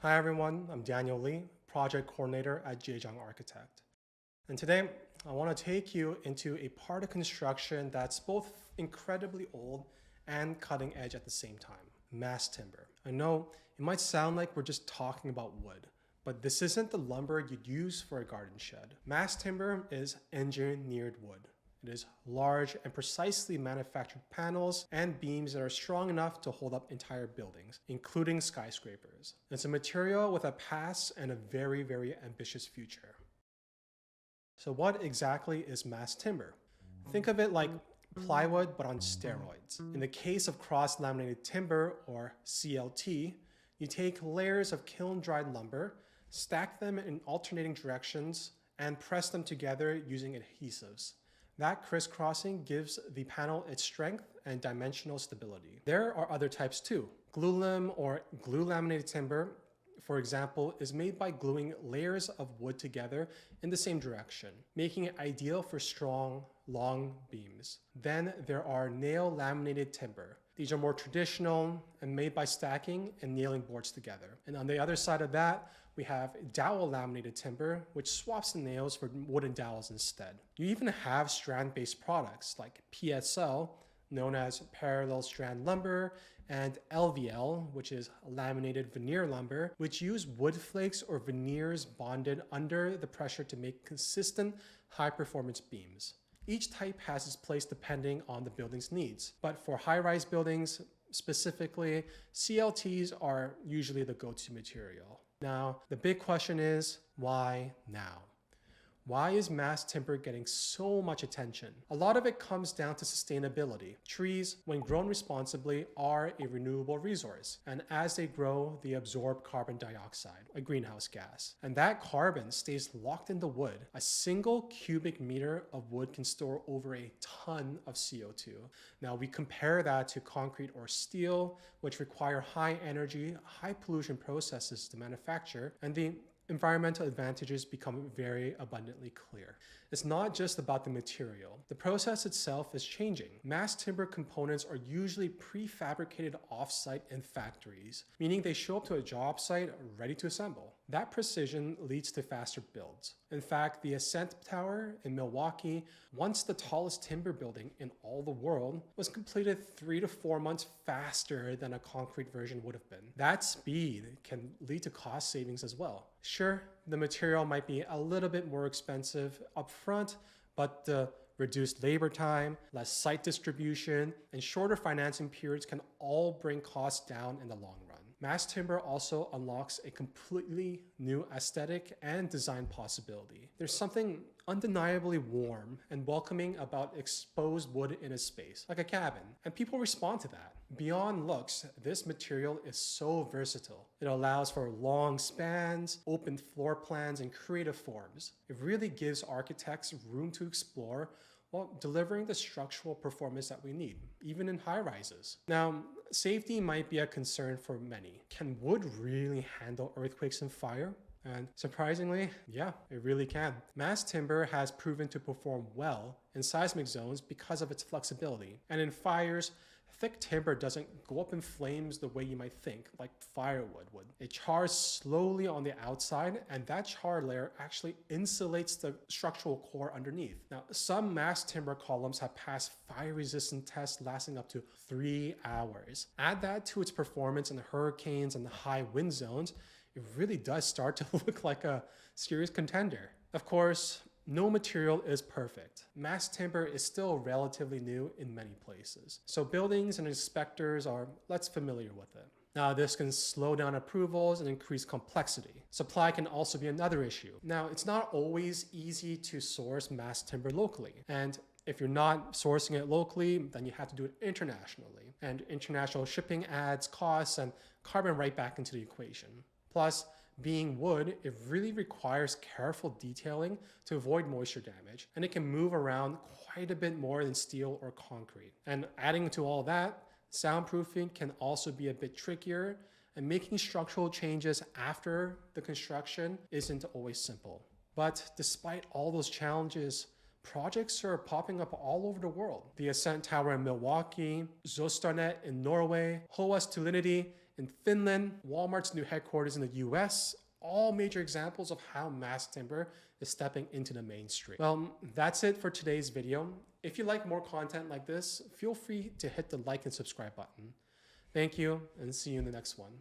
Hi everyone, I'm Daniel Lee, Project Coordinator at Jejong Architect. And today, I want to take you into a part of construction that's both incredibly old and cutting edge at the same time, mass timber. I know it might sound like we're just talking about wood, but this isn't the lumber you'd use for a garden shed. Mass timber is engineered wood. It is large and precisely manufactured panels and beams that are strong enough to hold up entire buildings, including skyscrapers. It's a material with a past and a very, very ambitious future. So what exactly is mass timber? Think of it like plywood but on steroids. In the case of cross-laminated timber, or CLT, you take layers of kiln-dried lumber, stack them in alternating directions, and press them together using adhesives. That crisscrossing gives the panel its strength and dimensional stability. There are other types too. Glulam or glue-laminated timber, for example, is made by gluing layers of wood together in the same direction, making it ideal for strong, long beams. Then there are nail-laminated timber. These are more traditional and made by stacking and nailing boards together. And on the other side of that, we have dowel-laminated timber, which swaps the nails for wooden dowels instead. You even have strand-based products like PSL, known as parallel strand lumber, and LVL, which is laminated veneer lumber, which use wood flakes or veneers bonded under the pressure to make consistent high-performance beams. Each type has its place depending on the building's needs, but for high-rise buildings specifically, CLTs are usually the go-to material. Now, the big question is, why now? Why is mass timber getting so much attention? A lot of it comes down to sustainability. Trees, when grown responsibly, are a renewable resource, and as they grow, they absorb carbon dioxide, a greenhouse gas. And that carbon stays locked in the wood. A single cubic meter of wood can store over a ton of CO2. Now, we compare that to concrete or steel, which require high energy, high pollution processes to manufacture, and the environmental advantages become very abundantly clear. It's not just about the material. The process itself is changing. Mass timber components are usually prefabricated off-site in factories, meaning they show up to a job site ready to assemble. That precision leads to faster builds. In fact, the Ascent Tower in Milwaukee, once the tallest timber building in all the world, was completed 3 to 4 months faster than a concrete version would have been. That speed can lead to cost savings as well. Sure, the material might be a little bit more expensive upfront, but the reduced labor time, less site distribution, and shorter financing periods can all bring costs down in the long run. Mass timber also unlocks a completely new aesthetic and design possibility. There's something undeniably warm and welcoming about exposed wood in a space, like a cabin, and people respond to that. Beyond looks, this material is so versatile. It allows for long spans, open floor plans, and creative forms. It really gives architects room to explore while delivering the structural performance that we need, even in high rises. Now, safety might be a concern for many. Can wood really handle earthquakes and fire? And surprisingly, yeah, it really can. Mass timber has proven to perform well in seismic zones because of its flexibility. And in fires, thick timber doesn't go up in flames the way you might think, like firewood would. It chars slowly on the outside, and that char layer actually insulates the structural core underneath. Now, some mass timber columns have passed fire-resistant tests lasting up to 3 hours. Add that to its performance in hurricanes and high wind zones, it really does start to look like a serious contender. Of course, no material is perfect. Mass timber is still relatively new in many places, so buildings and inspectors are less familiar with it. Now, this can slow down approvals and increase complexity. Supply can also be another issue. Now, it's not always easy to source mass timber locally, and if you're not sourcing it locally, then you have to do it internationally, and international shipping adds costs and carbon right back into the equation. Plus, being wood, it really requires careful detailing to avoid moisture damage, and it can move around quite a bit more than steel or concrete. And adding to all that, soundproofing can also be a bit trickier, and making structural changes after the construction isn't always simple. But despite all those challenges, projects are popping up all over the world. The Ascent Tower in Milwaukee, Zosternet in Norway, Hoas Tulinity in Finland, Walmart's new headquarters in the US, all major examples of how mass timber is stepping into the mainstream. Well, that's it for today's video. If you like more content like this, feel free to hit the like and subscribe button. Thank you, and see you in the next one.